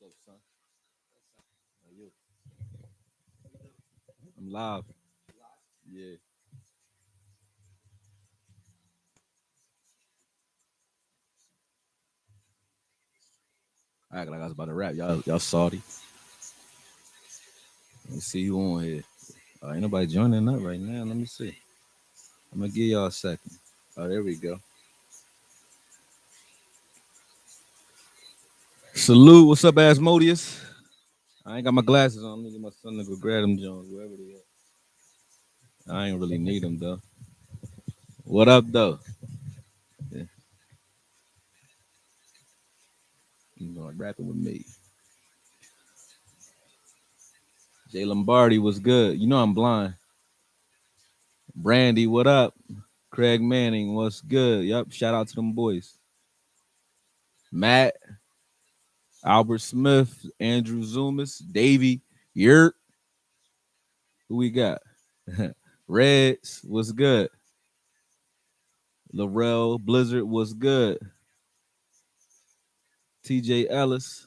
What's up, son? How you? I'm live. Yeah. I act like I was about to rap. Y'all salty. Let me see who on here. Ain't nobody joining up right now. Let me see. I'm gonna give y'all a second. Oh, there we go. Salute. What's up, Asmodeus? I ain't got my glasses on. Let me get my son to go grab them Jones, wherever they at. I ain't really need them though. What up though? Yeah, you know, rapping with me. Jay Lombardi was good. You know I'm blind. Brandy, what up? Craig Manning, what's good? Yup, shout out to them boys. Matt, Albert Smith, Andrew Zumas, Davey, Yurt. Who we got? Reds, what's good? Laurel, Blizzard, what's good? TJ Ellis,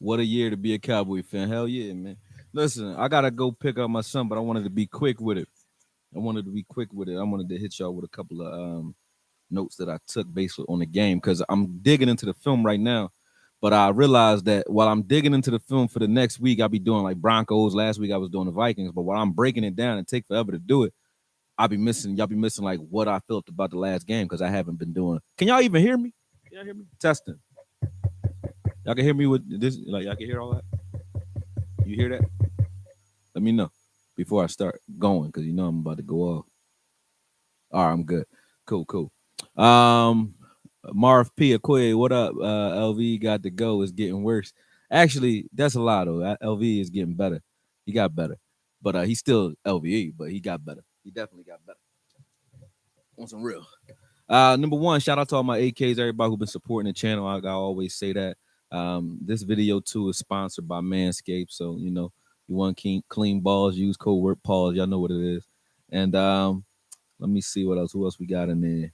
what a year to be a Cowboy fan. Hell yeah, man. Listen, I gotta go pick up my son, but I wanted to be quick with it. I wanted to be quick with it. I wanted to hit y'all with a couple of notes that I took based on the game because I'm digging into the film right now. But I realized that while I'm digging into the film for the next week, I'll be doing like Broncos. Last week I was doing the Vikings. But while I'm breaking it down and take forever to do it, y'all be missing like what I felt about the last game because I haven't been doing. Can y'all even hear me? Can y'all hear me? Testing. Y'all can hear me with this? Like y'all can hear all that? You hear that? Let me know before I start going because you know I'm about to go off. All right, I'm good. Cool, cool. Um, Marv P. AKOYE, what up? LV got to go. It's getting worse. Actually, that's a lot though. LV is getting better. He got better, but he's still LVE, but he got better. He definitely got better. On some real. Number one, shout out to all my AKs, everybody who been supporting the channel. I always say that. This video too is sponsored by Manscaped, so you know you want clean balls, use code word pause. Y'all know what it is. And let me see what else. Who else we got in there?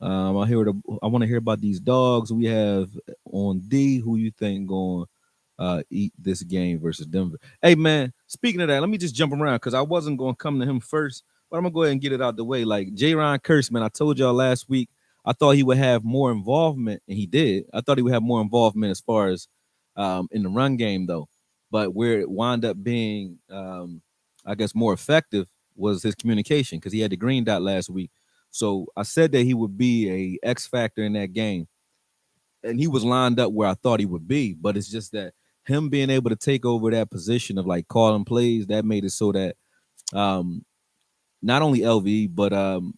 I want to hear about these dogs we have on D. Who you think going eat this game versus Denver? Hey man, speaking of that, let me just jump around because I wasn't going to come to him first, but I'm gonna go ahead and get it out the way. Like Jayron Kearse, man, I told y'all last week I thought he would have more involvement, and he did. I thought he would have more involvement as far as in the run game though, but where it wound up being, I guess, more effective was his communication because he had the green dot last week. So I said that he would be a X factor in that game, and he was lined up where I thought he would be. But it's just that him being able to take over that position of like calling plays that made it so that um, not only LV but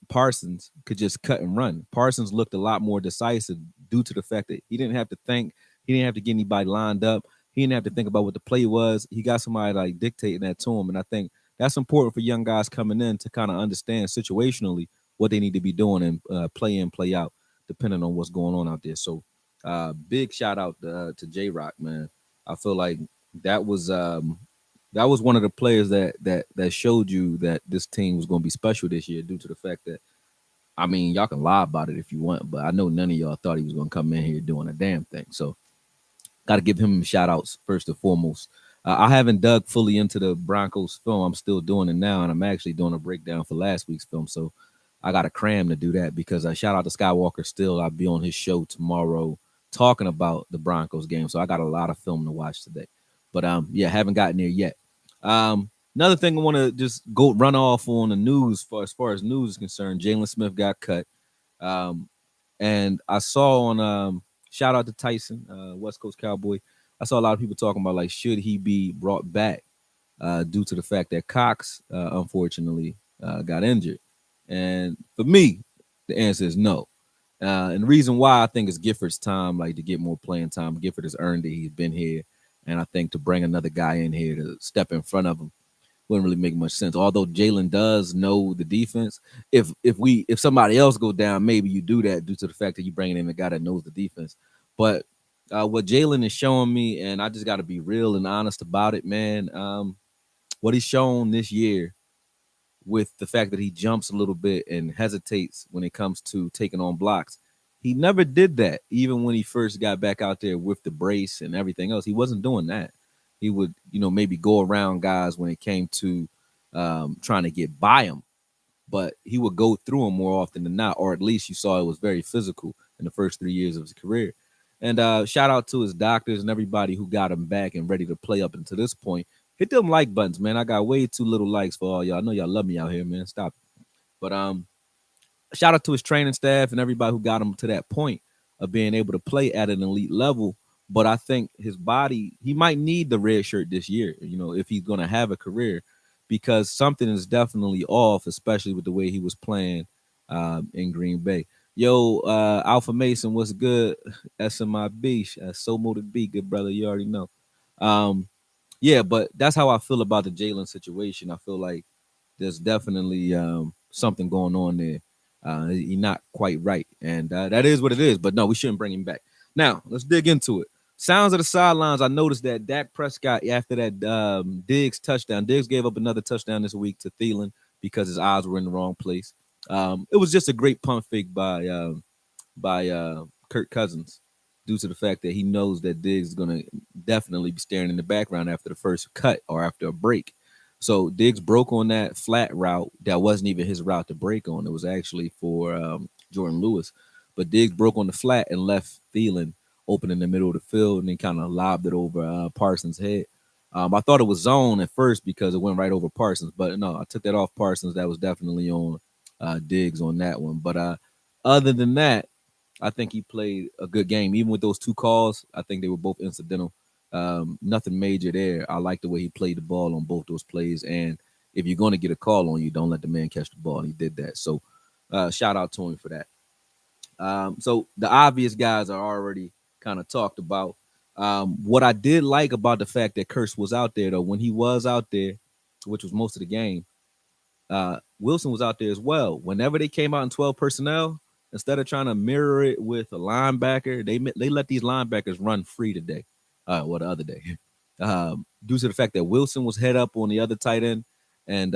Parsons could just cut and run. Parsons looked a lot more decisive due to the fact that he didn't have to think, he didn't have to get anybody lined up, he didn't have to think about what the play was. He got somebody like dictating that to him, and I think that's important for young guys coming in to kind of understand situationally what they need to be doing and play in, play out, depending on what's going on out there. So, big shout out to J Rock, man. I feel like that was that was one of the players that showed you that this team was going to be special this year due to the fact that I mean y'all can lie about it if you want, but I know none of y'all thought he was going to come in here doing a damn thing. So got to give him shout outs first and foremost. I haven't dug fully into the Broncos film. I'm still doing it now, and I'm actually doing a breakdown for last week's film. So I got to cram to do that because I shout out to Skywalker still. I'll be on his show tomorrow talking about the Broncos game. So I got a lot of film to watch today. But yeah, haven't gotten there yet. Another thing I want to just go run off on the news as far as news is concerned. Jalen Smith got cut. Um, and I saw on shout out to Tyson, West Coast Cowboy. I saw a lot of people talking about like should he be brought back due to the fact that Cox unfortunately got injured. And for me, the answer is no. And the reason why I think is Gifford's time, like to get more playing time. Gifford has earned it. He's been here, and I think to bring another guy in here to step in front of him wouldn't really make much sense. Although Jalen does know the defense, if somebody else go down, maybe you do that due to the fact that you're bringing in a guy that knows the defense. But what Jalen is showing me, and I just got to be real and honest about it, man. What he's shown this year with the fact that he jumps a little bit and hesitates when it comes to taking on blocks, He never did that, even when he first got back out there with the brace and everything else. He wasn't doing that. He would, maybe go around guys when it came to trying to get by him, but he would go through them more often than not, or at least you saw it was very physical in the first 3 years of his career. And shout out to his doctors and everybody who got him back and ready to play up until this point. Hit them like buttons, man. I got way too little likes for all y'all. I know y'all love me out here, man. Stop it. But shout out to his training staff and everybody who got him to that point of being able to play at an elite level. But I think his body, he might need the red shirt this year, if he's going to have a career, because something is definitely off, especially with the way he was playing in Green Bay. Yo, Alpha Mason, what's good? SMIB, so motive B, good brother, you already know. Yeah, but that's how I feel about the Jalen situation. I feel like there's definitely something going on there. He's not quite right, and that is what it is. But no, we shouldn't bring him back. Now, let's dig into it. Sounds of the sidelines. I noticed that Dak Prescott, after that Diggs touchdown, Diggs gave up another touchdown this week to Thielen because his eyes were in the wrong place. It was just a great pump fake by Kirk Cousins, due to the fact that he knows that Diggs is going to definitely be staring in the background after the first cut or after a break. So Diggs broke on that flat route that wasn't even his route to break on. It was actually for Jordan Lewis. But Diggs broke on the flat and left Thielen open in the middle of the field and then kind of lobbed it over Parsons' head. I thought it was zone at first because it went right over Parsons. But no, I took that off Parsons. That was definitely on Diggs on that one. But other than that, I think he played a good game. Even with those two calls, I think they were both incidental. Nothing major there. I like the way he played the ball on both those plays. And if you're going to get a call on you, don't let the man catch the ball. And he did that. So shout out to him for that. So the obvious guys are already kind of talked about. What I did like about the fact that Kearse was out there, though, when he was out there, which was most of the game, Wilson was out there as well. Whenever they came out in 12 personnel, instead of trying to mirror it with a linebacker, they let these linebackers run free today. The other day, due to the fact that Wilson was head up on the other tight end, and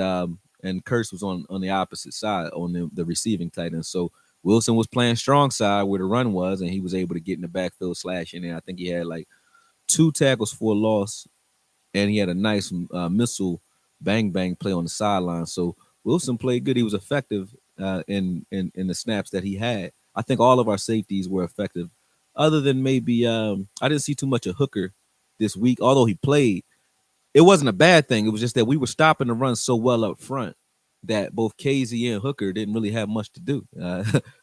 Kearse was on the opposite side on the receiving tight end. So Wilson was playing strong side where the run was, and he was able to get in the backfield slash in there. I think he had like 2 tackles for a loss, and he had a nice missile bang play on the sideline. So Wilson played good. He was effective in the snaps that he had. I think all of our safeties were effective, other than maybe I didn't see too much of Hooker this week, although he played. It wasn't a bad thing. It was just that we were stopping the run so well up front that both KZ and Hooker didn't really have much to do.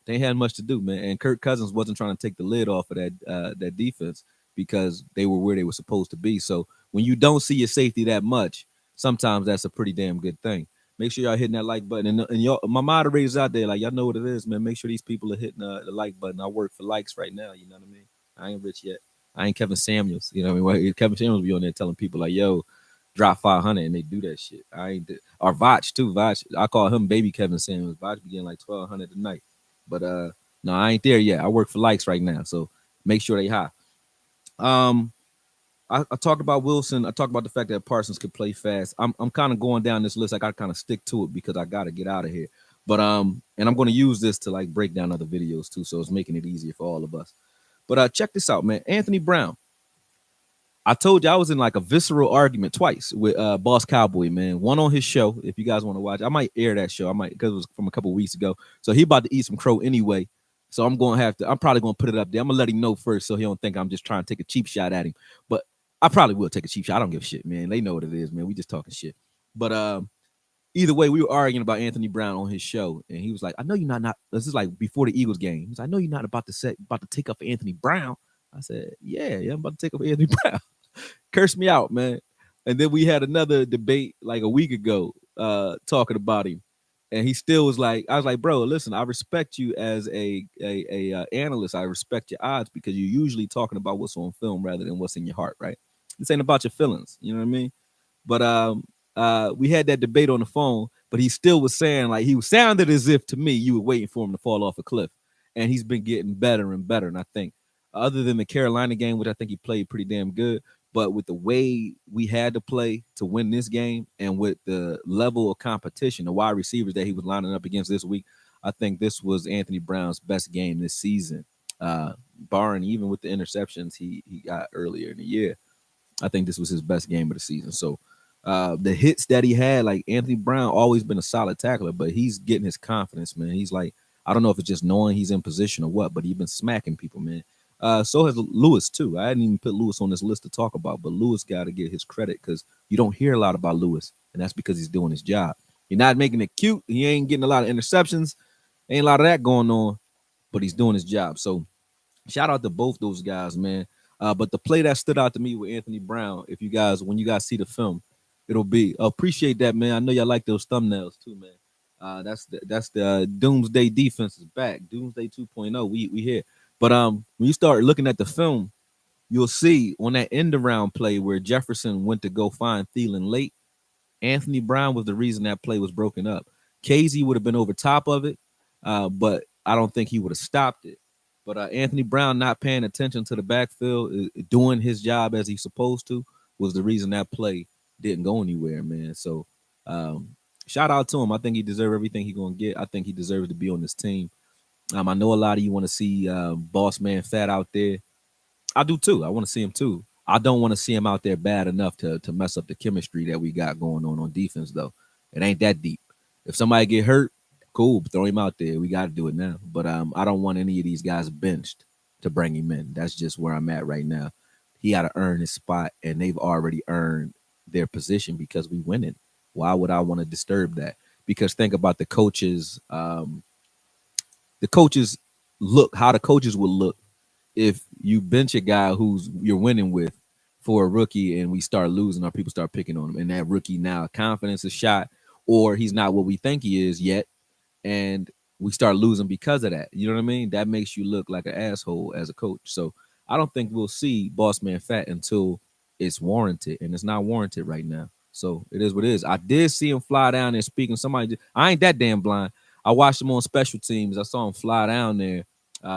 They had much to do, man. And Kirk Cousins wasn't trying to take the lid off of that defense because they were where they were supposed to be. So when you don't see your safety that much, sometimes that's a pretty damn good thing. Make sure y'all hitting that like button. And y'all, my moderators out there, like, y'all know what it is, man. Make sure these people are hitting the like button. I work for likes right now. You know what I mean? I ain't rich yet. I ain't Kevin Samuels. You know what I mean? Kevin Samuels be on there telling people like, yo, drop 500, and they do that shit. I ain't. Or Vach too. Vach, I call him baby Kevin Samuels. Vach be getting like 1,200 a night. But no, I ain't there yet. I work for likes right now. So make sure they high. I talked about Wilson. I talked about the fact that Parsons could play fast. I'm kind of going down this list. I got to kind of stick to it because I got to get out of here. But and I'm going to use this to like break down other videos too, so it's making it easier for all of us. But check this out, man. Anthony Brown. I told you I was in like a visceral argument twice with Boss Cowboy, man. One on his show. If you guys want to watch, I might air that show. I might, because it was from a couple weeks ago. So he about to eat some crow anyway. So I'm probably going to put it up there. I'm going to let him know first so he don't think I'm just trying to take a cheap shot at him. But I probably will take a cheap shot. I don't give a shit, man. They know what it is, man. We just talking shit. But either way, we were arguing about Anthony Brown on his show. And he was like, I know you're not, this is like before the Eagles game. He was like, I know you're not about to take up for Anthony Brown. I said, yeah, I'm about to take up for Anthony Brown. Cursed me out, man. And then we had another debate like a week ago talking about him. And he still was like, I was like, bro, listen, I respect you as a analyst. I respect your odds because you're usually talking about what's on film rather than what's in your heart, right? This ain't about your feelings. You know what I mean? But we had that debate on the phone, but he still was saying, like, he sounded as if to me you were waiting for him to fall off a cliff. And he's been getting better and better. And I think other than the Carolina game, which I think he played pretty damn good, but with the way we had to play to win this game and with the level of competition, the wide receivers that he was lining up against this week, I think this was Anthony Brown's best game this season. Barring even with the interceptions he got earlier in the year. I think this was his best game of the season. So the hits that he had, like Anthony Brown, always been a solid tackler, but he's getting his confidence, man. He's like, I don't know if it's just knowing he's in position or what, but he's been smacking people, man. So has Lewis too. I hadn't even put Lewis on this list to talk about, but Lewis got to get his credit because you don't hear a lot about Lewis, and that's because he's doing his job. He's not making it cute. He ain't getting a lot of interceptions. Ain't a lot of that going on, but he's doing his job. So shout out to both those guys, man. But the play that stood out to me with Anthony Brown, if you guys, when you guys see the film, it'll be appreciate that, man. I know y'all like those thumbnails too, man. That's the Doomsday defense is back. Doomsday 2.0. We here. But when you start looking at the film, you'll see on that end around play where Jefferson went to go find Thielen late. Anthony Brown was the reason that play was broken up. Casey would have been over top of it, but I don't think he would have stopped it. But Anthony Brown not paying attention to the backfield, doing his job as he's supposed to, was the reason that play didn't go anywhere, man. So shout out to him. I think he deserves everything he's going to get. I think he deserves to be on this team. I know a lot of you want to see Boss Man Fat out there. I do too. I want to see him too. I don't want to see him out there bad enough to mess up the chemistry that we got going on defense, though. It ain't that deep. If somebody get hurt, cool, throw him out there. We got to do it now. But I don't want any of these guys benched to bring him in. That's just where I'm at right now. He got to earn his spot, and they've already earned their position because we winning. Why would I want to disturb that? Because think about the coaches. The coaches look how the coaches will look if you bench a guy who's you're winning with for a rookie and we start losing or people start picking on him and that rookie now confidence is shot or he's not what we think he is yet and we start losing because of that. You know what I mean? That makes you look like an asshole as a coach. So I don't think we'll see Boss Man Fat until it's warranted, and it's not warranted right now. So it is what it is. I did see him fly down there speaking. I ain't that damn blind. I watched him on special teams. I saw him fly down there.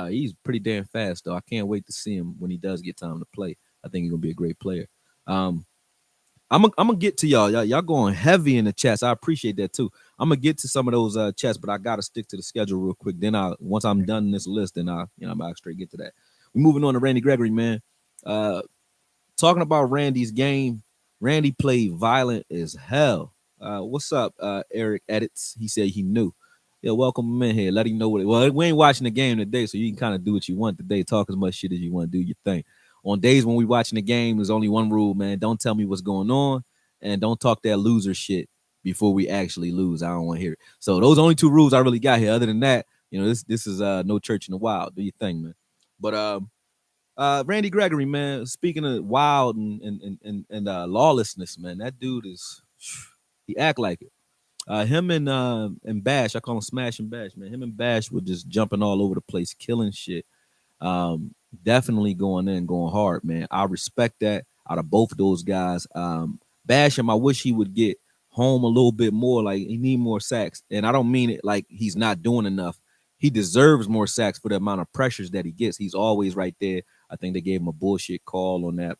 He's pretty damn fast, though. I can't wait to see him when he does get time to play. I think he's gonna be a great player. I'm gonna get to y'all. Y'all going heavy in the chats. I appreciate that too. I'm gonna get to some of those chats, but I gotta stick to the schedule real quick. Then once I'm done in this list, then I'll straight get to that. We're moving on to Randy Gregory, man. Talking about Randy's game. Randy played violent as hell. What's up, Eric Edits? He said he knew. Yeah, welcome him in here. Let him know what it. Well, we ain't watching the game today, so you can kind of do what you want today. Talk as much shit as you want to do your thing. On days when we watching the game, there's only one rule, man. Don't tell me what's going on, and don't talk that loser shit before we actually lose. I don't want to hear it. So those are only two rules I really got here. Other than that, this is no church in the wild. Do your thing, man. But Randy Gregory, man. Speaking of wild and lawlessness, man, that dude is he act like it. Him and Bash, I call him Smash and Bash, man. Him and Bash were just jumping all over the place, killing shit. Definitely going in, going hard, man. I respect that out of both of those guys. Bash him, I wish he would get home a little bit more. Like he need more sacks, and I don't mean it like he's not doing enough. He deserves more sacks for the amount of pressures that he gets. He's always right there. I think they gave him a bullshit call on that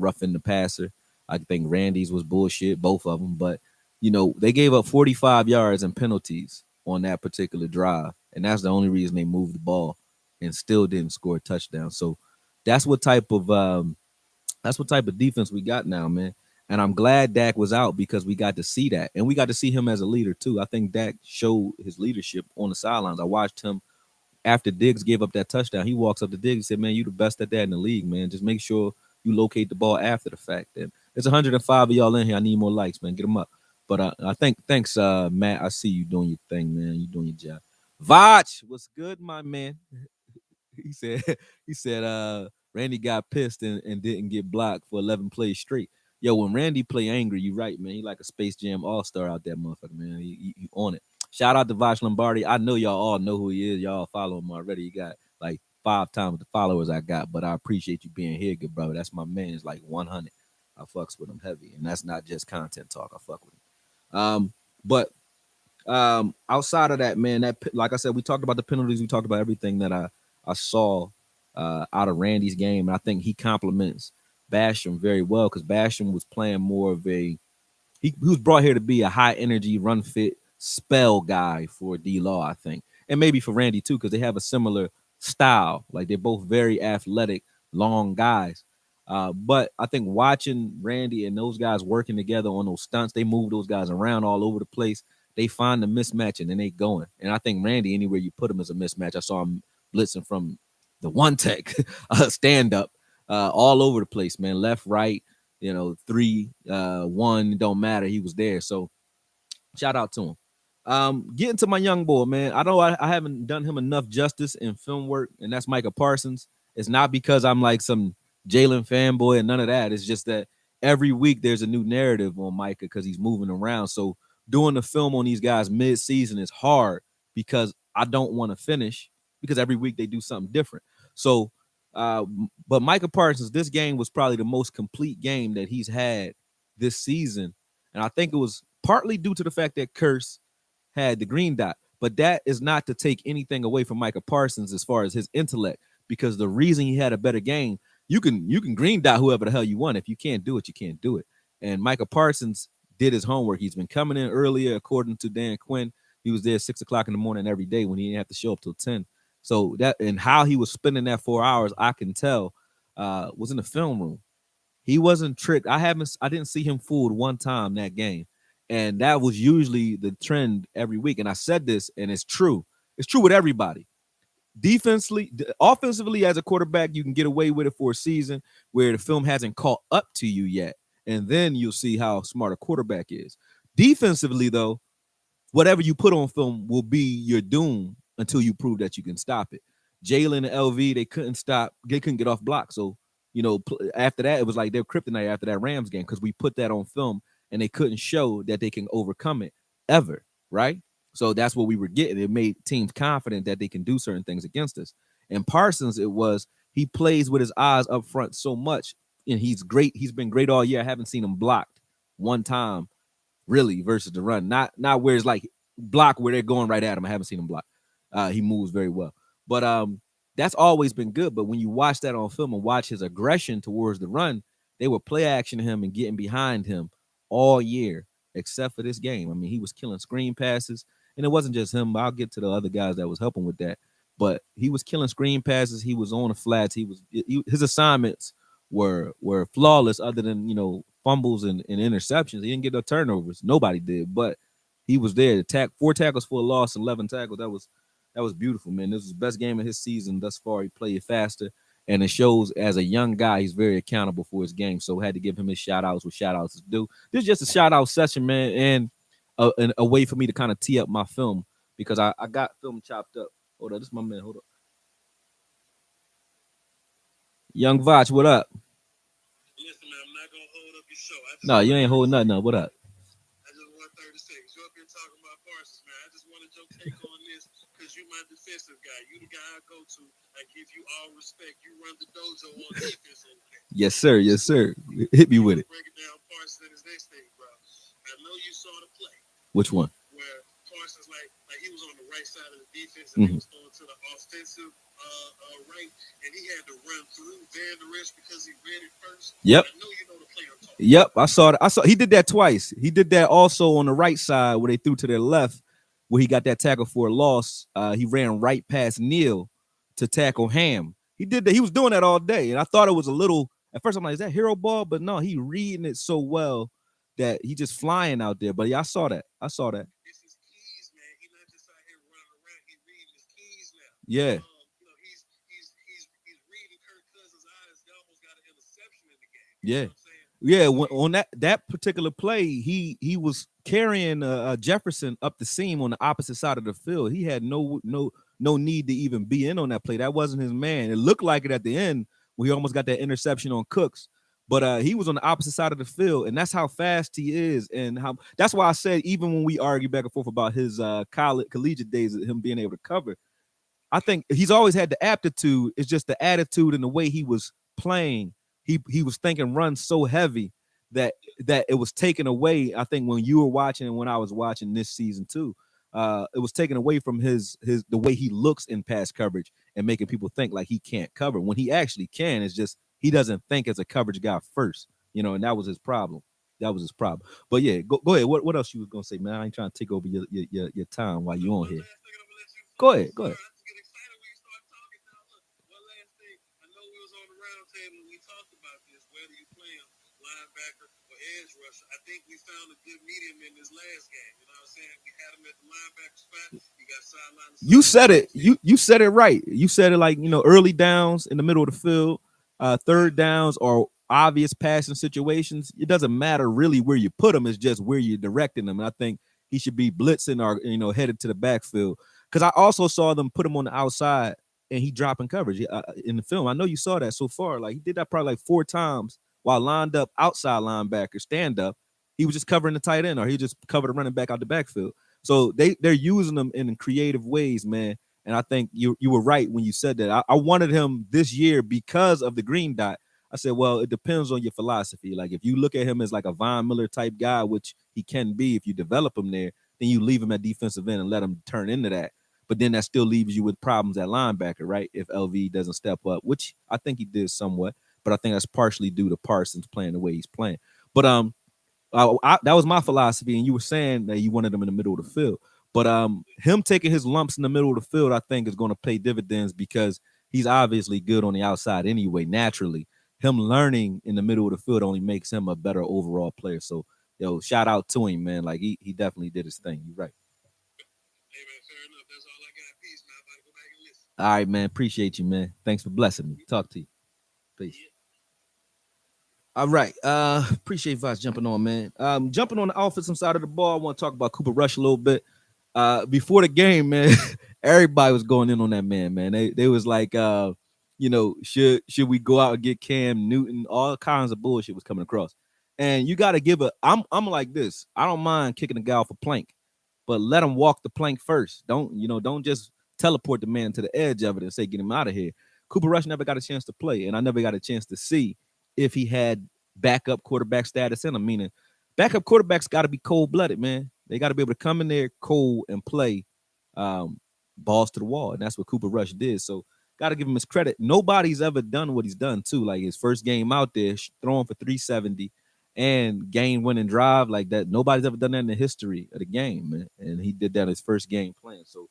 roughing the passer. I think Randy's was bullshit, both of them, but they gave up 45 yards and penalties on that particular drive, and that's the only reason they moved the ball and still didn't score a touchdown. So that's what type of defense we got now, man. And I'm glad Dak was out because we got to see that, and we got to see him as a leader too. I think Dak showed his leadership on the sidelines. I watched him after Diggs gave up that touchdown. He walks up to Diggs and said, "Man, you the best at that in the league, man. Just make sure you locate the ball after the fact." And there's 105 of y'all in here. I need more likes, man. Get them up. But I think thanks, Matt. I see you doing your thing, man. You doing your job. Vach, what's good, my man? he said he said Randy got pissed and didn't get blocked for 11 plays straight. Yo, when Randy play angry, you right, man. He like a Space Jam all-star out there, motherfucker, man. He on it. Shout out to Vosh Lombardi. I know y'all all know who he is. Y'all follow him already. He got like 5 times the followers I got, but I appreciate you being here, good brother. That's my man. It's like 100. I fucks with him heavy, and that's not just content talk. I fuck with him. But outside of that, man, that like I said, we talked about the penalties. We talked about everything that I saw out of Randy's game, and I think he compliments Basham very well because Basham was playing more of he was brought here to be a high energy, run fit spell guy for D Law, I think, and maybe for Randy too because they have a similar style. Like they're both very athletic, long guys. But I think watching Randy and those guys working together on those stunts, they move those guys around all over the place. They find the mismatch and then they going. And I think Randy, anywhere you put him, is a mismatch. I saw him blitzing from the one tech, stand up, all over the place, man. Left, right, 3, 1, don't matter. He was there. So shout out to him. Getting to my young boy, man. I know I haven't done him enough justice in film work, and that's Micah Parsons. It's not because I'm like some Jalen fanboy and none of that. It's just that every week there's a new narrative on Micah because he's moving around. So doing the film on these guys mid-season is hard because I don't want to finish because every week they do something different. So, but Micah Parsons, this game was probably the most complete game that he's had this season. And I think it was partly due to the fact that Kearse had the green dot, but that is not to take anything away from Micah Parsons as far as his intellect, because the reason he had a better game, you can green dot whoever the hell you want. If you can't do it, you can't do it. And Micah Parsons did his homework. He's been coming in earlier, according to Dan Quinn. He was there 6:00 in the morning every day when he didn't have to show up till 10. So that, and how he was spending that 4 hours, I can tell, was in the film room. He wasn't tricked. I didn't see him fooled one time that game. And that was usually the trend every week. And I said this, and it's true. It's true with everybody. Defensively, offensively, as a quarterback, you can get away with it for a season where the film hasn't caught up to you yet. And then you'll see how smart a quarterback is. Defensively, though, whatever you put on film will be your doom until you prove that you can stop it. Jalen and LV, they couldn't get off block. So, after that, it was like their kryptonite after that Rams game because we put that on film and they couldn't show that they can overcome it ever, right? So that's what we were getting. It made teams confident that they can do certain things against us. And Parsons, he plays with his eyes up front so much, and he's great. He's been great all year. I haven't seen him blocked one time really versus the run. Not where it's like block where they're going right at him. I haven't seen him block. He moves very well. But that's always been good. But when you watch that on film and watch his aggression towards the run, they were play action him and getting behind him all year, except for this game. I mean, he was killing screen passes, and it wasn't just him. I'll get to the other guys that was helping with that. But he was killing screen passes. He was on the flats. His assignments were flawless, other than fumbles and interceptions. He didn't get no turnovers. Nobody did, but he was there. 4 tackles for a loss, 11 tackles. That was beautiful, man. This was the best game of his season thus far. He played faster, and it shows as a young guy, he's very accountable for his game. So I had to give him his shout-outs with shout-outs to do. This is just a shout-out session, man, and a way for me to kind of tee up my film because I got film chopped up. Hold on, this is my man. Hold up. Young Vach, what up? Listen, man, I'm not going to hold up your show. No, you ain't holding nothing up. What up? I just want 30 seconds. You up here talking about Parsons, man. I just wanted your take on this because you my defensive guy. You the guy I go to. I give you all respect. You run the dojo on defense. Yes, sir. Yes, sir. Hit me with it. Breaking down Parsons and his next thing, bro. I know you saw the play. Which one? Where Parsons, like he was on the right side of the defense and he was throwing to the offensive right, and he had to run through Vander Esch because he read it first. Yep. I know you know the play I'm talking Yep, I saw that. He did that twice. He did that also on the right side where they threw to their left, where he got that tackle for a loss. He ran right past Neal to tackle Ham. He did that. He was doing that all day, and I thought it was a little. At first, I'm like, is that hero ball? But no, he reading it so well that he just flying out there. But yeah, I saw that. It's his keys, man. He's not just out here running around. He's reading his keys now. Yeah. He's reading Kirk Cousins' eyes. They almost got an interception in the game. Yeah. Yeah, on that particular play, he was carrying Jefferson up the seam on the opposite side of the field. He had no need to even be in on that play. That wasn't his man. It looked like it at the end where he almost got that interception on Cooks, but he was on the opposite side of the field, and that's how fast he is, and that's why I said even when we argue back and forth about his collegiate days of him being able to cover, I think he's always had the aptitude. It's just the attitude and the way he was playing. He was thinking run so heavy that it was taken away. I think when you were watching and when I was watching this season too, it was taken away from his the way he looks in pass coverage and making people think like he can't cover when he actually can. It's just he doesn't think as a coverage guy first, and that was his problem. But yeah, go ahead. What else you was gonna say, man? I ain't trying to take over your time while you on here. Go ahead. was on the round table and we talked about this. Whether you play him linebacker or edge rusher, I think we found a good medium in this last game. You know what I'm saying? We had him at the linebacker spot. He got sideline to You said sideline. it. You said it right. You said it like, early downs in the middle of the field, third downs or obvious passing situations. It doesn't matter really where you put them. It's just where you're directing them. And I think he should be blitzing or headed to the backfield. Because I also saw them put him on the outside and he dropping coverage in the film. I know you saw that so far. Like he did that probably like 4 times while lined up outside linebacker stand up. He was just covering the tight end or he just covered the running back out the backfield. So they're using them in creative ways, man. And I think you were right when you said that. I wanted him this year because of the green dot. I said, well, it depends on your philosophy. Like if you look at him as like a Von Miller type guy, which he can be if you develop him there, then you leave him at defensive end and let him turn into that. But then that still leaves you with problems at linebacker, right? If LV doesn't step up, which I think he did somewhat, but I think that's partially due to Parsons playing the way he's playing. But that was my philosophy, and you were saying that you wanted him in the middle of the field. But him taking his lumps in the middle of the field, I think, is going to pay dividends because he's obviously good on the outside anyway, naturally. Him learning in the middle of the field only makes him a better overall player. So, shout out to him, man. Like, he definitely did his thing. You're right. Hey, man, fair enough. That's all I got. Peace, man. I'm about to go back and listen. All right, man. Appreciate you, man. Thanks for blessing me. Talk to you. Peace. Yeah. All right. Appreciate Voss jumping on, man. Jumping on the offensive side of the ball, I want to talk about Cooper Rush a little bit. Before the game, man, everybody was going in on that man, man. They was like, should we go out and get Cam Newton? All kinds of bullshit was coming across. And you got to give I'm like this. I don't mind kicking a guy off a plank, but let him walk the plank first. Don't just teleport the man to the edge of it and say, get him out of here. Cooper Rush never got a chance to play, and I never got a chance to see if he had backup quarterback status in him. Meaning, backup quarterbacks got to be cold blooded, man. They got to be able to come in there cold and play balls to the wall, and that's what Cooper Rush did. So, got to give him his credit. Nobody's ever done what he's done too. Like his first game out there, throwing for 370 and game winning drive like that. Nobody's ever done that in the history of the game, man. And he did that in his first game playing. So,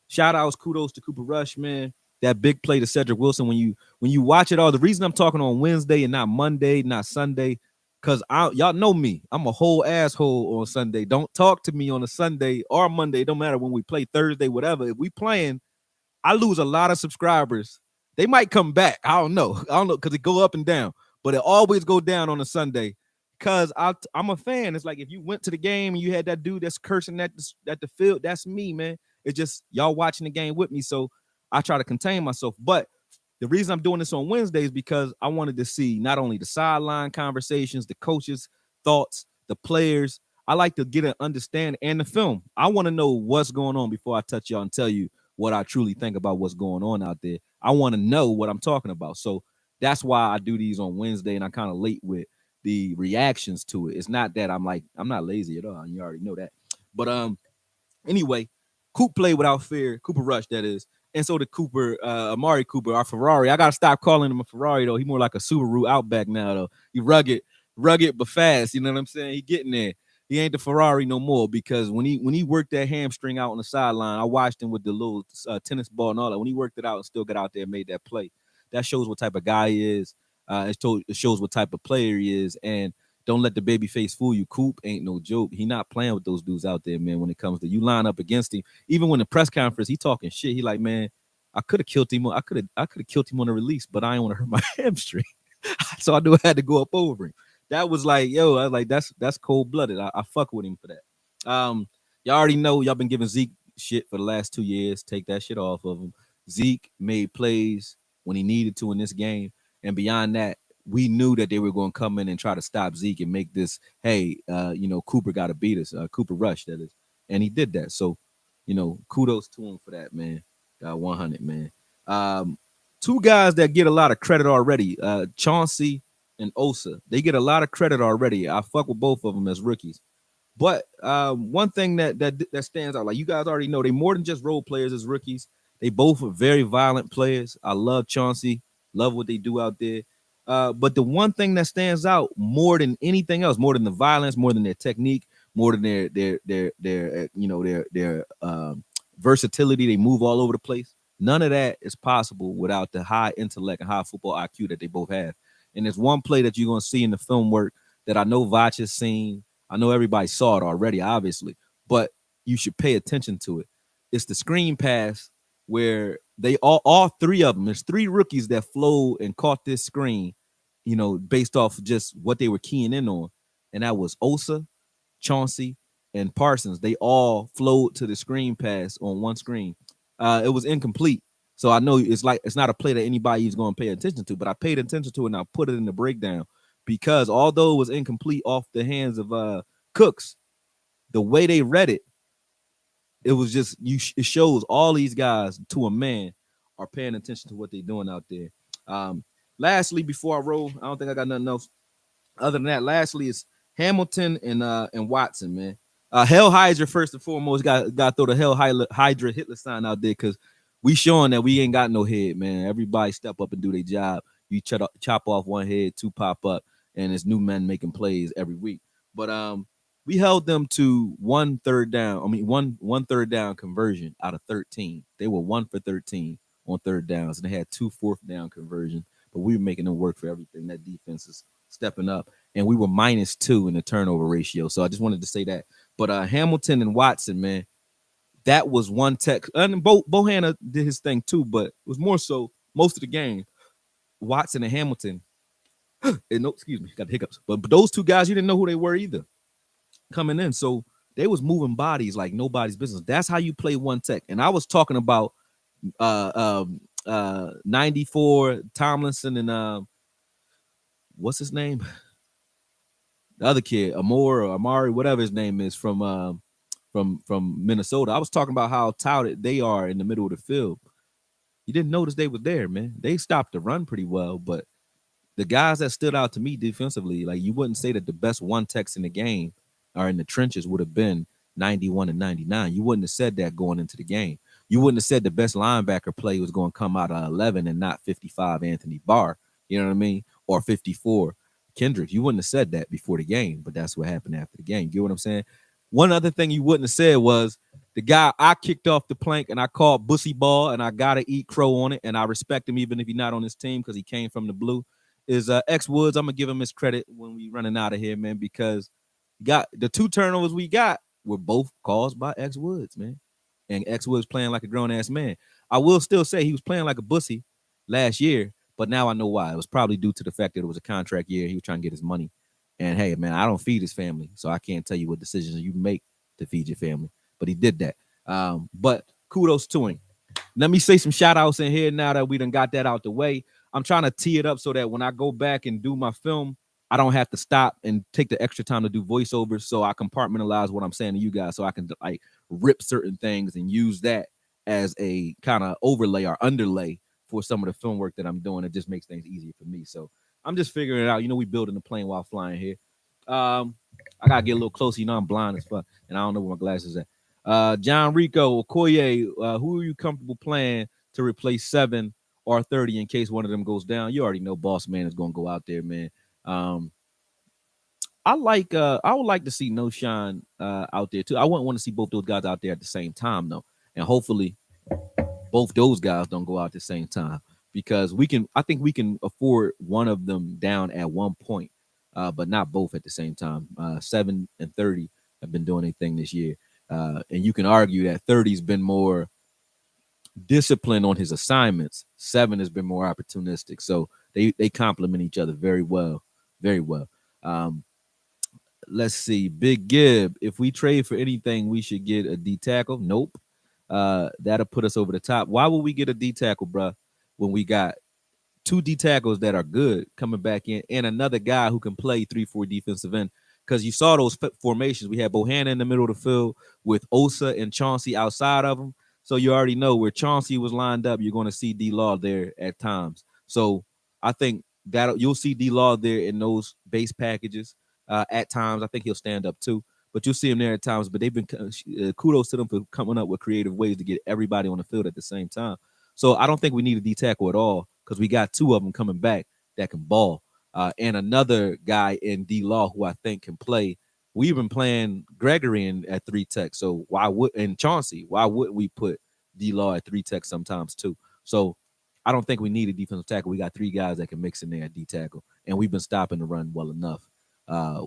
shout outs, kudos to Cooper Rush, man. That big play to Cedric Wilson. When you watch it all, the reason I'm talking on Wednesday and not Monday, not Sunday, because y'all know me. I'm a whole asshole on Sunday. Don't talk to me on a Sunday or Monday. It don't matter when we play Thursday, whatever. If we playing, I lose a lot of subscribers. They might come back. I don't know because it go up and down, but it always go down on a Sunday. Because I'm a fan. It's like if you went to the game and you had that dude that's cursing at the field, that's me, man. It's just y'all watching the game with me, so I try to contain myself. But the reason I'm doing this on Wednesday is because I wanted to see not only the sideline conversations, the coaches' thoughts, the players. I like to get an understanding and the film. I want to know what's going on before I touch y'all and tell you what I truly think about what's going on out there. I want to know what I'm talking about. So that's why I do these on Wednesday, and I'm kind of late with the reactions to it. It's not that I'm not lazy at all. You already know that. But anyway, Coop played without fear. Cooper Rush, that is. And so the Amari Cooper, our Ferrari. I gotta stop calling him a Ferrari though. He more like a Subaru Outback now though. He rugged but fast. You know what I'm saying? He getting there. He ain't the Ferrari no more because when he worked that hamstring out on the sideline, I watched him with the little tennis ball and all that. When he worked it out and still got out there and made that play, that shows what type of guy he is. It shows what type of player he is. And don't let the baby face fool you. Coop ain't no joke. He not playing with those dudes out there, man, when it comes to you line up against him. Even when the press conference, he talking shit. He like, man, I could have killed him. I could have killed him on the release, but I ain't want to hurt my hamstring. So I knew I had to go up over him. That was like, yo, I was like, that's cold blooded. I fuck with him for that. Y'all already know y'all been giving Zeke shit for the last 2 years. Take that shit off of him. Zeke made plays when he needed to in this game. And beyond that, we knew that they were going to come in and try to stop Zeke and make this, hey, Cooper got to beat us. Cooper Rush, that is. And he did that. So, kudos to him for that, man. Got 100, man. Two guys that get a lot of credit already, Chauncey and Osa. They get a lot of credit already. I fuck with both of them as rookies. But one thing that stands out, like you guys already know, they more than just role players as rookies. They both are very violent players. I love Chauncey, love what they do out there. But the one thing that stands out more than anything else, more than the violence, more than their technique, more than their versatility, they move all over the place. None of that is possible without the high intellect and high football IQ that they both have. And there's one play that you're gonna see in the film work that I know Vach has seen. I know everybody saw it already, obviously, but you should pay attention to it. It's the screen pass where they all three of them. There's three rookies that flowed and caught this screen, based off just what they were keying in on, and that was Osa, Chauncey, and Parsons. They all flowed to the screen pass on one screen. It was incomplete. So I know it's not a play that anybody is going to pay attention to, but I paid attention to it and I put it in the breakdown because although it was incomplete off the hands of Cooks, the way they read it, it was just it shows all these guys to a man are paying attention to what they're doing out there. Um, Lastly, before I roll, I don't think I got nothing else. Other than that, lastly is Hamilton and Watson, man. Hell Hydra first and foremost got to throw the Hell Hydra Hitler sign out there because we showing that we ain't got no head, man. Everybody step up and do their job. You chop off one head, two pop up, and it's new men making plays every week. But we held them to one third down. I mean, one third down conversion out of 13. They were 1 for 13 on third downs, and they had 2 fourth down conversions. But we were making them work for everything. That defense is stepping up, and we were -2 in the turnover ratio. So I just wanted to say that. But Hamilton and Watson, man, that was one tech. And Bohanna did his thing too, but it was more so most of the game. Watson and Hamilton. And no, excuse me, got the hiccups. But those two guys, you didn't know who they were either coming in. So they was moving bodies like nobody's business. That's how you play one tech. And I was talking about 94 Tomlinson and what's his name? The other kid, Amor or Amari, whatever his name is, from Minnesota. I was talking about how touted they are in the middle of the field. You didn't notice they were there, man. They stopped the run pretty well, but the guys that stood out to me defensively, like you wouldn't say that the best one techs in the game or in the trenches would have been 91 and 99. You wouldn't have said that going into the game. You wouldn't have said the best linebacker play was going to come out of 11 and not 55 Anthony Barr. You know what I mean? Or 54 Kendrick. You wouldn't have said that before the game, but that's what happened after the game. You get what I'm saying? One other thing you wouldn't have said was the guy I kicked off the plank and I called Bussy Ball and I got to eat crow on it. And I respect him even if he's not on this team because he came from the blue. Is X Woods. I'm going to give him his credit when we running out of here, man, because got the 2 turnovers we got were both caused by X Woods, man. And X Woods playing like a grown-ass man. I will still say he was playing like a bussy last year, but now I know why. It was probably due to the fact that it was a contract year. He was trying to get his money. And hey, man, I don't feed his family, so I can't tell you what decisions you make to feed your family. But he did that. But kudos to him. Let me say some shout outs in here now that we done got that out the way. I'm trying to tee it up so that when I go back and do my film, I don't have to stop and take the extra time to do voiceovers. So I compartmentalize what I'm saying to you guys so I can like rip certain things and use that as a kind of overlay or underlay for some of the film work that I'm doing. It just makes things easier for me. So I'm just figuring it out. We building the plane while flying here. I gotta get a little closer. I'm blind as fuck, and I don't know where my glasses at. John Rico, Okoye, who are you comfortable playing to replace 7 or 30 in case one of them goes down? You already know Boss Man is gonna go out there, man. I would like to see No Shine out there too. I wouldn't want to see both those guys out there at the same time though. And hopefully both those guys don't go out at the same time because I think we can afford one of them down at one point, but not both at the same time. 7 and 30 have been doing their thing this year. And you can argue that 30's been more disciplined on his assignments. 7 has been more opportunistic. So they complement each other very well, very well. Let's see. Big Gib. If we trade for anything, we should get a D tackle. Nope. That'll put us over the top. Why would we get a D tackle, bruh, when we got 2 D tackles that are good coming back in and another guy who can play 3-4 defensive end? Because you saw those formations. We had Bohanna in the middle of the field with Osa and Chauncey outside of them. So you already know where Chauncey was lined up, you're going to see D-Law there at times. So I think that you'll see D-Law there in those base packages at times. I think he'll stand up too. But you'll see him there at times. But they've been kudos to them for coming up with creative ways to get everybody on the field at the same time. So I don't think we need a D tackle at all because we got 2 of them coming back that can ball. And another guy in D-Law who I think can play. We've been playing Gregory at 3 tech. So and Chauncey, why wouldn't we put D-Law at 3 tech sometimes too. So I don't think we need a defensive tackle. We got 3 guys that can mix in there at D-tackle, and we've been stopping the run well enough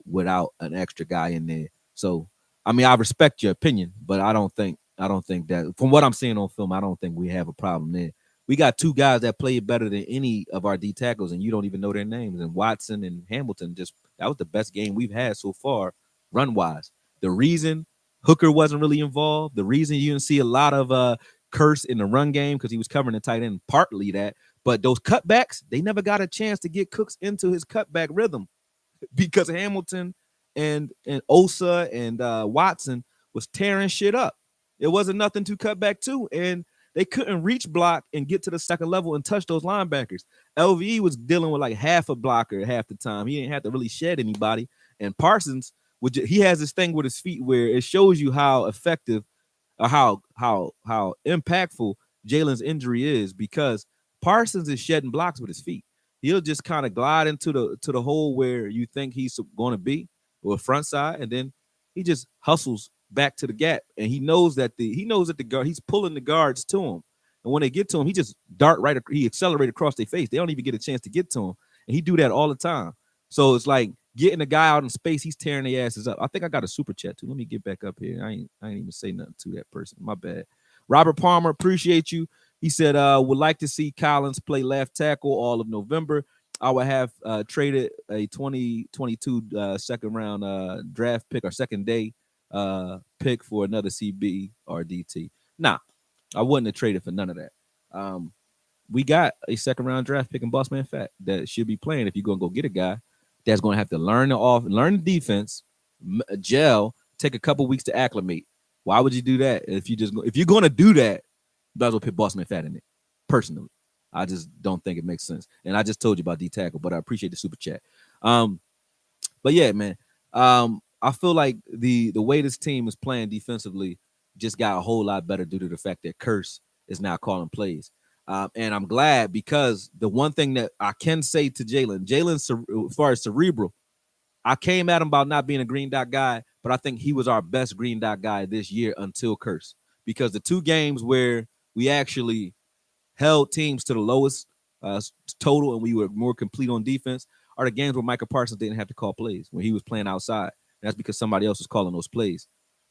without an extra guy in there. So I mean, I respect your opinion, but I don't think that from what I'm seeing on film, I don't think we have a problem there. We got 2 guys that played better than any of our D tackles, and you don't even know their names. And Watson and Hamilton, just that was the best game we've had so far, run wise. The reason Hooker wasn't really involved, the reason you didn't see a lot of Kearse in the run game because he was covering the tight end, partly that. But those cutbacks, they never got a chance to get Cooks into his cutback rhythm because Hamilton and Osa and Watson was tearing shit up. It wasn't nothing to cut back to, and they couldn't reach block and get to the second level and touch those linebackers. LVE was dealing with like half a blocker half the time. He didn't have to really shed anybody. And Parsons, he has this thing with his feet where it shows you how effective or how impactful Jalen's injury is because Parsons is shedding blocks with his feet. He'll just kind of glide into the hole where you think he's going to be, or front side, and then he just hustles back to the gap, and he knows that the guard he's pulling the guards to him, and when they get to him, he just he accelerate across their face. They don't even get a chance to get to him, and he do that all the time. So it's like getting a guy out in space, he's tearing their asses up. I think I got a super chat too. Let me get back up here. I ain't even say nothing to that person. My bad. Robert Palmer, appreciate you. He said, would like to see Collins play left tackle all of November. I would have traded a 2022 second round draft pick or second day pick for another CB or DT. Nah, I wouldn't have traded for none of that. We got a second round draft pick in Bossman Fat that should be playing if you're going to go get a guy that's going to have to learn the defense, gel, take a couple weeks to acclimate. Why would you do that if you're going to do that? You might as well put Bossman Fat in it. Personally, I just don't think it makes sense. And I just told you about D tackle, but I appreciate the super chat. But yeah, man, I feel like the way this team is playing defensively just got a whole lot better due to the fact that Kearse is now calling plays. And I'm glad because the one thing that I can say to Jalen, as far as cerebral, I came at him about not being a green dot guy, but I think he was our best green dot guy this year until Kearse. Because the 2 games where we actually held teams to the lowest total and we were more complete on defense are the games where Micah Parsons didn't have to call plays when he was playing outside. That's because somebody else was calling those plays.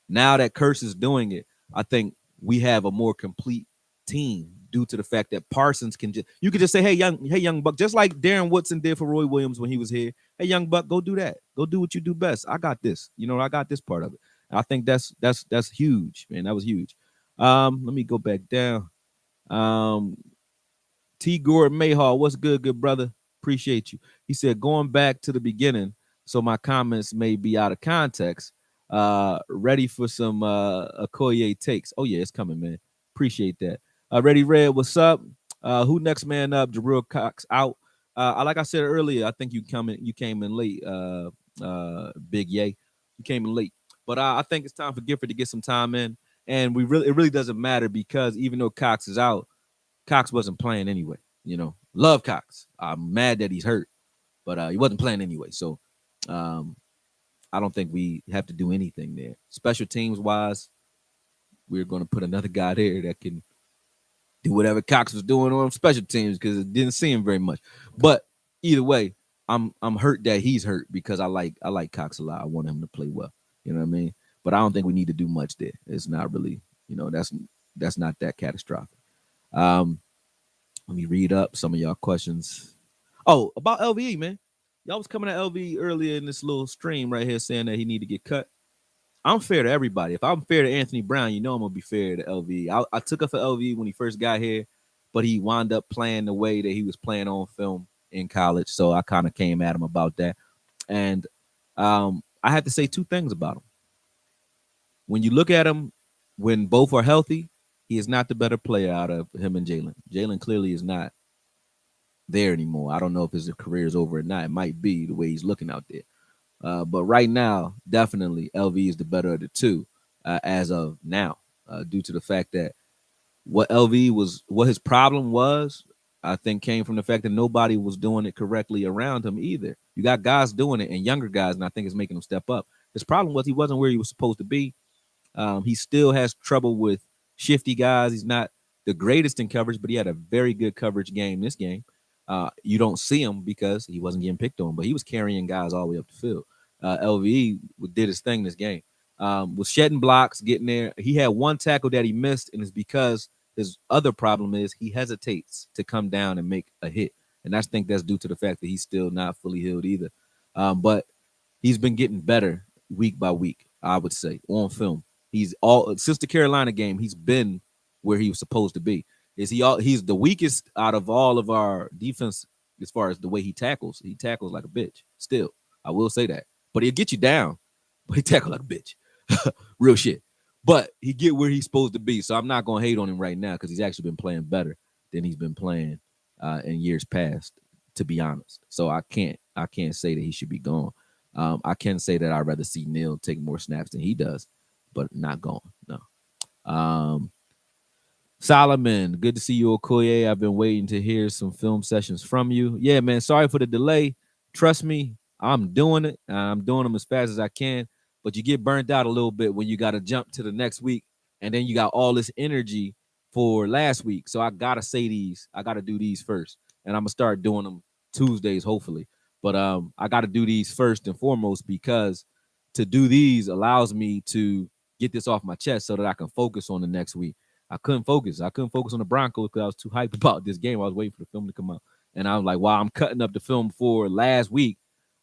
Now that Kearse is doing it, I think we have a more complete team due to the fact that Parsons you could just say, hey young buck, just like Darren Woodson did for Roy Williams when he was here. Hey young buck, go do that. Go do what you do best. I got this. I got this part of it. And I think that's huge, man. That was huge. Let me go back down. T. Gordon Mayhaw, what's good brother? Appreciate you. He said, going back to the beginning, so my comments may be out of context. Ready for some AKOYE takes. Oh, yeah, it's coming, man. Appreciate that. Ready Red, what's up? Who next man up? Jabril Cox out. Like I said earlier, I think you came in late, Big Yay. You came in late. But I think it's time for Gifford to get some time in. And it really doesn't matter because even though Cox is out, Cox wasn't playing anyway. Love Cox. I'm mad that he's hurt, but he wasn't playing anyway. So I don't think we have to do anything there. Special teams wise, we're going to put another guy there that can do whatever Cox was doing on special teams because it didn't see him very much. But either way, I'm hurt that he's hurt because I like Cox a lot. I want him to play well. You know what I mean? But I don't think we need to do much there. It's not really, that's not that catastrophic. Let me read up some of y'all questions. Oh, about LVE, man. Y'all was coming at LVE earlier in this little stream right here saying that he need to get cut. I'm fair to everybody. If I'm fair to Anthony Brown, I'm going to be fair to LVE. I took up for LVE when he first got here, but he wound up playing the way that he was playing on film in college. So I kind of came at him about that. And I have to say 2 things about him. When you look at him, when both are healthy, he is not the better player out of him and Jalen. Jalen clearly is not there anymore. I don't know if his career is over or not. It might be the way he's looking out there. But right now, definitely LV is the better of the 2 as of now, due to the fact that what his problem was, I think came from the fact that nobody was doing it correctly around him either. You got guys doing it and younger guys, and I think it's making him step up. His problem was he wasn't where he was supposed to be. He still has trouble with shifty guys. He's not the greatest in coverage, but he had a very good coverage game this game. You don't see him because he wasn't getting picked on, but he was carrying guys all the way up the field. LVE did his thing this game. Was shedding blocks, getting there. He had one tackle that he missed, and it's because his other problem is he hesitates to come down and make a hit. And I think that's due to the fact that he's still not fully healed either. But he's been getting better week by week, I would say, on film. He's all since the Carolina game, he's been where he was supposed to be. Is he all he's the weakest out of all of our defense as far as the way he tackles. He tackles like a bitch. Still, I will say that. But he'll get you down. But he tackles like a bitch. Real shit. But he get where he's supposed to be. So I'm not gonna hate on him right now because he's actually been playing better than he's been playing in years past, to be honest. So I can't say that he should be gone. I can say that I'd rather see Neil take more snaps than he does, but not gone. No. Solomon, good to see you, AKOYE. I've been waiting to hear some film sessions from you. Yeah, man, sorry for the delay. Trust me, I'm doing it. I'm doing them as fast as I can, but you get burnt out a little bit when you got to jump to the next week, and then you got all this energy for last week. So I got to say these. I got to do these first, and I'm going to start doing them Tuesdays, hopefully. But I got to do these first and foremost because to do these allows me to get this off my chest so that I can focus on the next week. I couldn't focus. I couldn't focus on the Broncos because I was too hyped about this game. I was waiting for the film to come out. And I was like, while I'm cutting up the film for last week,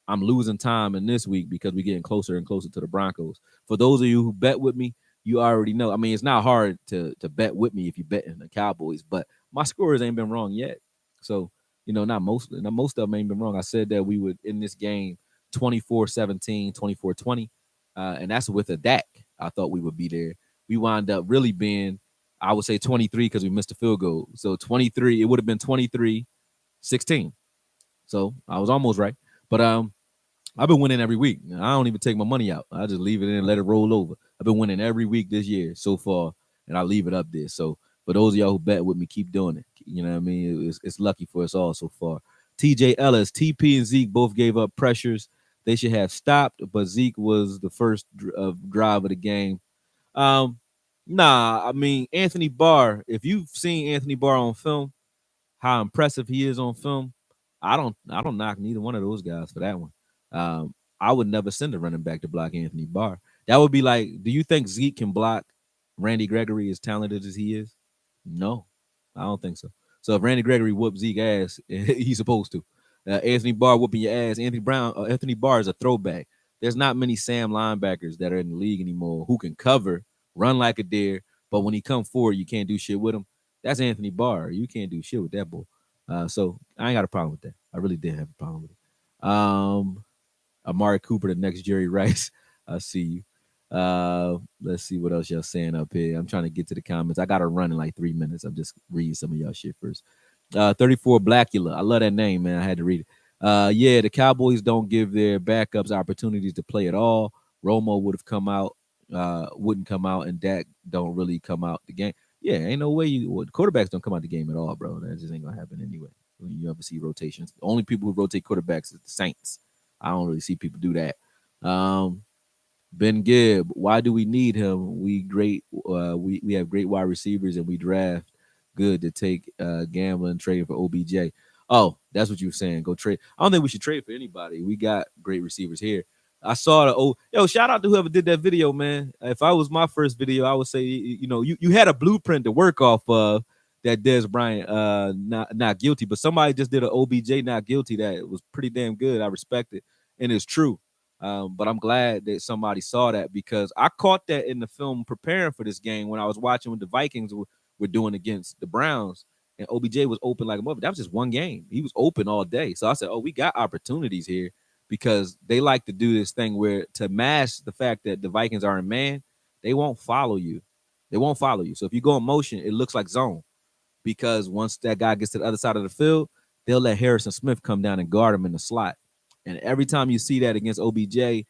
I'm losing time in this week because we're getting closer and closer to the Broncos. For those of you who bet with me, you already know. I mean, it's not hard to bet with me if you bet in the Cowboys, but my scores ain't been wrong yet. So, not most of them ain't been wrong. I said that we would in this game 24-17, 24-20, and that's with a Dak. I thought we would be there. We wound up really being, I would say 23 because we missed a field goal. So 23, it would have been 23-16. So I was almost right. But I've been winning every week. I don't even take my money out. I just leave it in and let it roll over. I've been winning every week this year so far, and I leave it up there. So for those of y'all who bet with me, keep doing it. You know what I mean? It's lucky for us all so far. TJ Ellis, TP and Zeke both gave up pressures. They should have stopped, but Zeke was the first drive of the game. Nah, I mean, Anthony Barr, if you've seen Anthony Barr on film, how impressive he is on film, I don't knock neither one of those guys for that one. I would never send a running back to block Anthony Barr. That would be like, do you think Zeke can block Randy Gregory as talented as he is? No, I don't think so. So if Randy Gregory whooped Zeke ass, he's supposed to. Anthony Barr whooping your ass. Anthony Barr is a throwback. There's not many Sam linebackers that are in the league anymore who can cover, run like a deer, but when he come forward, you can't do shit with him. That's Anthony Barr. You can't do shit with that boy. So I ain't got a problem with that. I really didn't have a problem with it. Amari Cooper, the next Jerry Rice. I see you. Let's see what else y'all saying up here. I'm trying to get to the comments. I got to run in like 3 minutes. I'm just reading some of y'all shit first. 34 Blackula. I love that name, man. I had to read it. Yeah, the Cowboys don't give their backups opportunities to play at all. Romo would have come out, wouldn't come out, and Dak don't really come out the game. Yeah, ain't no way quarterbacks don't come out the game at all, bro. That just ain't gonna happen anyway. When you ever see rotations, the only people who rotate quarterbacks is the Saints. I don't really see people do that. Ben Gibb, why do we need him? We have great wide receivers and we draft good to take gambling trade for OBJ. Oh, that's what you were saying. Go trade. I don't think we should trade for anybody. We got great receivers here. I saw shout out to whoever did that video, man. If I was my first video, I would say, you had a blueprint to work off of that Dez Bryant not guilty, but somebody just did an OBJ not guilty that was pretty damn good. I respect it, and it's true. But I'm glad that somebody saw that because I caught that in the film preparing for this game when I was watching what the Vikings were doing against the Browns, and OBJ was open like a mother. That was just one game. He was open all day. So I said, oh, we got opportunities here because they like to do this thing where to mask the fact that the Vikings are in man, they won't follow you. They won't follow you. So if you go in motion, it looks like zone because once that guy gets to the other side of the field, they'll let Harrison Smith come down and guard him in the slot. And every time you see that against OBJ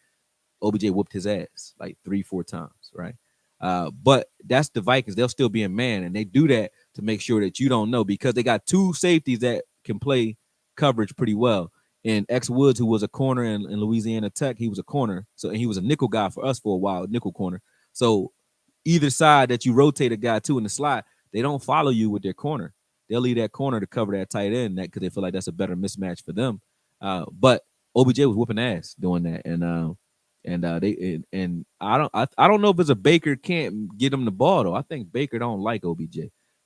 whooped his ass like 3-4 times, right? But that's the Vikings. They'll still be in man, and they do that to make sure that you don't know because they got two safeties that can play coverage pretty well. And X Woods, who was a corner in Louisiana Tech, he was a corner. So and he was a nickel guy for us for a while, nickel corner. So either side that you rotate a guy to in the slot, they don't follow you with their corner. They'll leave that corner to cover that tight end that because they feel like that's a better mismatch for them. But OBJ was whooping ass doing that, and I don't know if it's a Baker can't get him the ball though. I think Baker don't like OBJ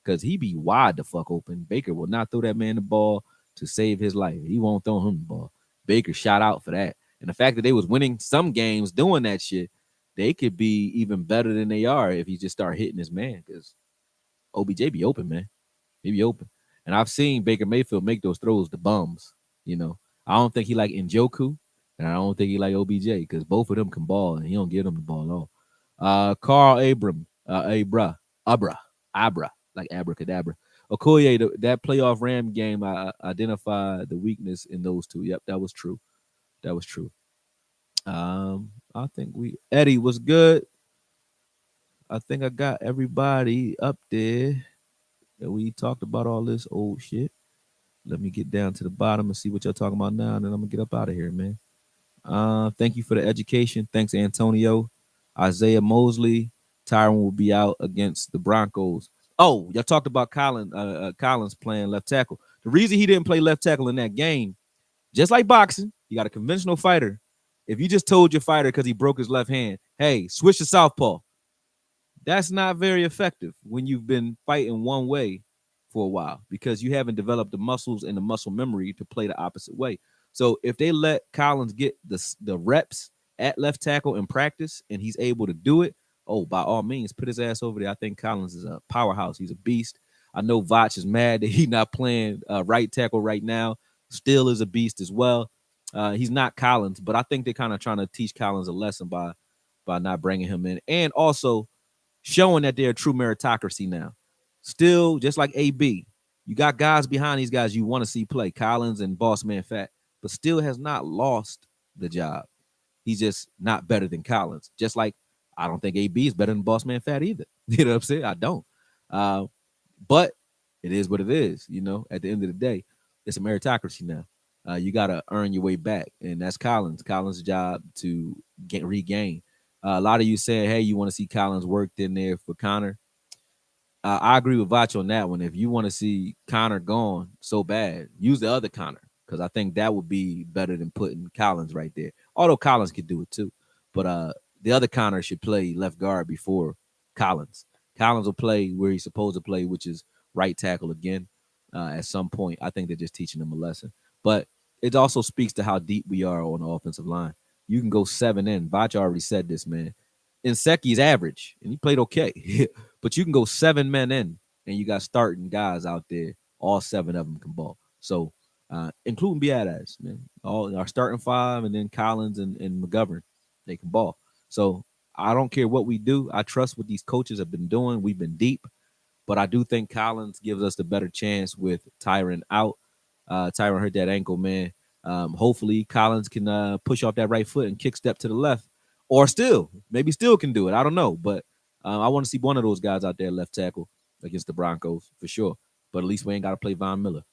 because he be wide the fuck open. Baker will not throw that man the ball to save his life. He won't throw him the ball. Baker shot out for that, and the fact that they was winning some games doing that shit, they could be even better than they are if he just start hitting his man because OBJ be open, man. He be open. And I've seen Baker Mayfield make those throws to bums. You know, I don't think he like Njoku, and I don't think he like OBJ because both of them can ball, and he don't give them the ball at all. Carl Abra, like abracadabra. Okoye, that playoff Ram game, I identified the weakness in those two. Yep, that was true. That was true. I think Eddie was good. I think I got everybody up there. And we talked about all this old shit. Let me get down to the bottom and see what y'all talking about now, and then I'm gonna get up out of here, man. Thank you for the education. Thanks, Antonio. Isaiah Mosley. Tyron will be out against the Broncos. Oh, y'all talked about Collins playing left tackle. The reason he didn't play left tackle in that game, just like boxing, you got a conventional fighter. If you just told your fighter because he broke his left hand, hey, switch to southpaw, that's not very effective when you've been fighting one way for a while because you haven't developed the muscles and the muscle memory to play the opposite way. So if they let Collins get the reps at left tackle in practice and he's able to do it, oh, by all means, put his ass over there. I think Collins is a powerhouse. He's a beast. I know Vach is mad that he's not playing right tackle right now. Still is a beast as well. He's not Collins, but I think they're kind of trying to teach Collins a lesson by not bringing him in, and also showing that they're a true meritocracy now. Still, just like AB, you got guys behind these guys you want to see play, Collins and Boss Man Fat, but still has not lost the job. He's just not better than Collins. Just like I don't think AB is better than Boss Man Fat either. You know what I'm saying? I don't. Uh, but it is what it is. You know, at the end of the day, it's a meritocracy now. You got to earn your way back, and that's Collins. Collins' job to regain. A lot of you saying, "Hey, you want to see Collins worked in there for Connor." I agree with Vach on that one. If you want to see Connor gone so bad, use the other Connor because I think that would be better than putting Collins right there. Although Collins could do it too, but the other Connor should play left guard before Collins. Collins will play where he's supposed to play, which is right tackle again. At some point, I think they're just teaching him a lesson. But it also speaks to how deep we are on the offensive line. You can go 7 in. Vach already said this, man. Nseki's average, and he played okay. But you can go 7 men in, and you got starting guys out there. All 7 of them can ball. So, including Biadasz, man. All our starting 5, and then Collins and McGovern, they can ball. So I don't care what we do. I trust what these coaches have been doing. We've been deep, but I do think Collins gives us the better chance with Tyron out. Tyron hurt that ankle, man. Hopefully Collins can push off that right foot and kick step to the left, or maybe still can do it. I don't know, but I want to see one of those guys out there left tackle against the Broncos for sure. But at least we ain't got to play Von Miller,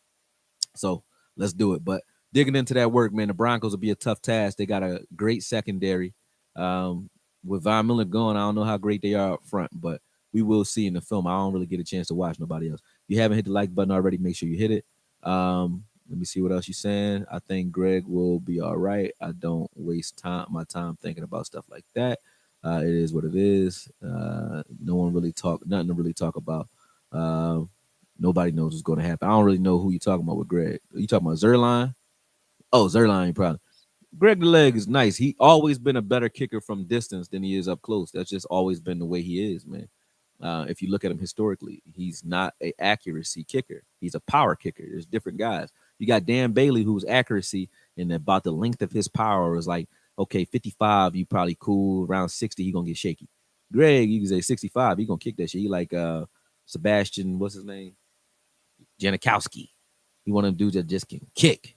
so let's do it. But digging into that work, man, the Broncos will be a tough task. They got a great secondary. With Von Miller gone, I don't know how great they are up front, but we will see in the film. I don't really get a chance to watch nobody else. If you haven't hit the like button already, make sure you hit it. Let me see what else you're saying. I think Greg will be all right. I don't waste my time thinking about stuff like that. It is what it is. No one really nothing to really talk about. Uh, Nobody knows what's going to happen. I don't really know who you're talking about with Greg. Are you talking about Zerline? Oh, Zerline, probably. Greg the Leg is nice. He always been a better kicker from distance than he is up close. That's just always been the way he is, man. If you look at him historically, he's not a accuracy kicker. He's a power kicker. There's different guys. You got Dan Bailey, whose accuracy and about the length of his power is like, okay, 55, you probably cool. Around 60, he gonna get shaky. Greg, you can say 65, he gonna kick that shit. He like Sebastian, what's his name? Janikowski. He one of them dudes that just can kick,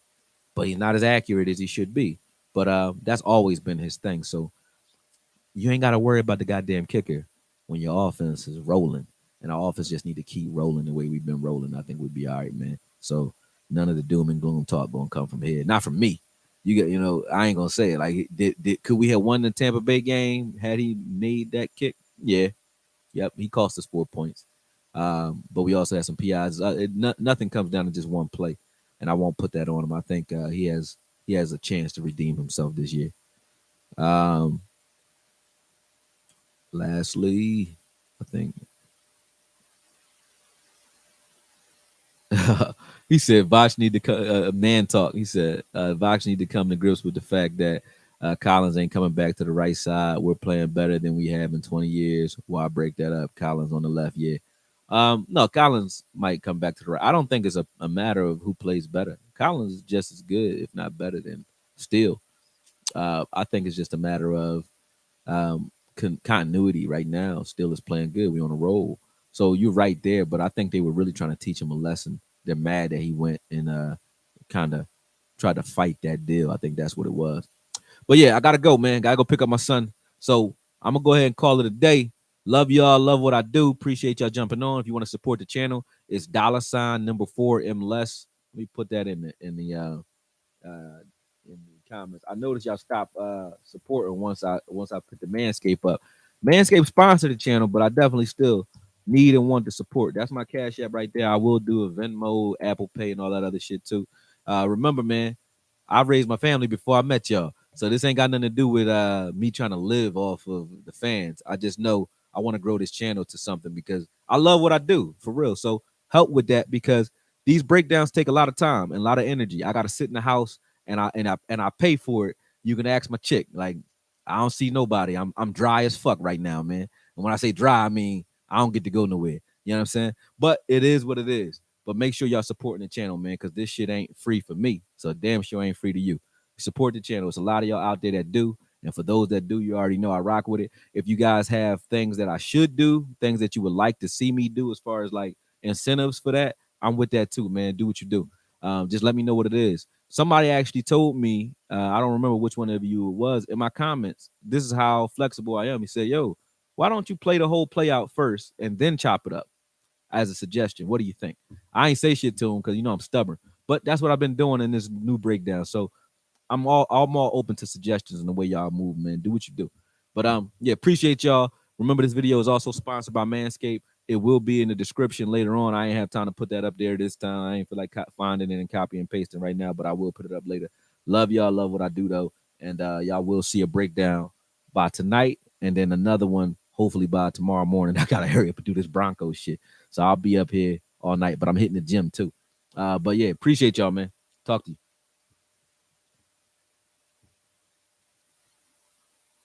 but he's not as accurate as he should be. But that's always been his thing. So you ain't got to worry about the goddamn kicker when your offense is rolling. And our offense just need to keep rolling the way we've been rolling. I think we'd be all right, man. So none of the doom and gloom talk gonna come from here. Not from me. I ain't gonna say it. Like, could we have won the Tampa Bay game had he made that kick? Yeah. Yep. He cost us 4 points. But we also had some PIs. Nothing comes down to just one play, and I won't put that on him. I think he has a chance to redeem himself this year. Um, Lastly, I think he said Voch need to man talk. He said Voch need to come to grips with the fact that Collins ain't coming back to the right side. We're playing better than we have in 20 years. Why break that up? Collins on the left, yeah. No, Collins might come back to the right. I don't think it's a matter of who plays better. Collins is just as good, if not better than Steele. I think it's just a matter of continuity right now. Still is playing good. We on a roll. So you're right there, but I think they were really trying to teach him a lesson. They're mad that he went and kind of tried to fight that deal. I think that's what it was. But yeah, I gotta go, man. Gotta go pick up my son. So I'm gonna go ahead and call it a day. Love y'all. Love what I do. Appreciate y'all jumping on. If you want to support the channel, it's $4 less. Let me put that uh, in the comments. I noticed y'all stopped supporting once I put the Manscape up. Manscape sponsored the channel, but I definitely still need and want the support. That's my Cash App right there. I will do a Venmo, Apple Pay, and all that other shit too. Remember, man, I raised my family before I met y'all. So this ain't got nothing to do with me trying to live off of the fans. I just know I want to grow this channel to something because I love what I do for real. So help with that because these breakdowns take a lot of time and a lot of energy. I got to sit in the house and I pay for it. You can ask my chick. Like I don't see nobody. I'm dry as fuck right now, man. And when I say dry, I mean I don't get to go nowhere. You know what I'm saying? But it is what it is. But make sure y'all supporting the channel, man, because this shit ain't free for me. So damn sure ain't free to you. Support the channel. It's a lot of y'all out there that do. And for those that do, you already know I rock with it. If you guys have things that I should do, things that you would like to see me do as far as like incentives for that, I'm with that too, man. Do what you do. Just let me know what it is. Somebody actually told me, I don't remember which one of you it was, in my comments, this is how flexible I am. He said, yo, why don't you play the whole play out first and then chop it up as a suggestion? What do you think? I ain't say shit to him because, I'm stubborn. But that's what I've been doing in this new breakdown. So I'm all open to suggestions in the way y'all move, man. Do what you do. But yeah, appreciate y'all. Remember, this video is also sponsored by Manscaped. It will be in the description later on. I ain't have time to put that up there this time. I ain't feel like finding it and copy and pasting right now, but I will put it up later. Love y'all. Love what I do though, and y'all will see a breakdown by tonight, and then another one hopefully by tomorrow morning. I gotta hurry up and do this Broncos shit, so I'll be up here all night. But I'm hitting the gym too. But yeah, appreciate y'all, man. Talk to you.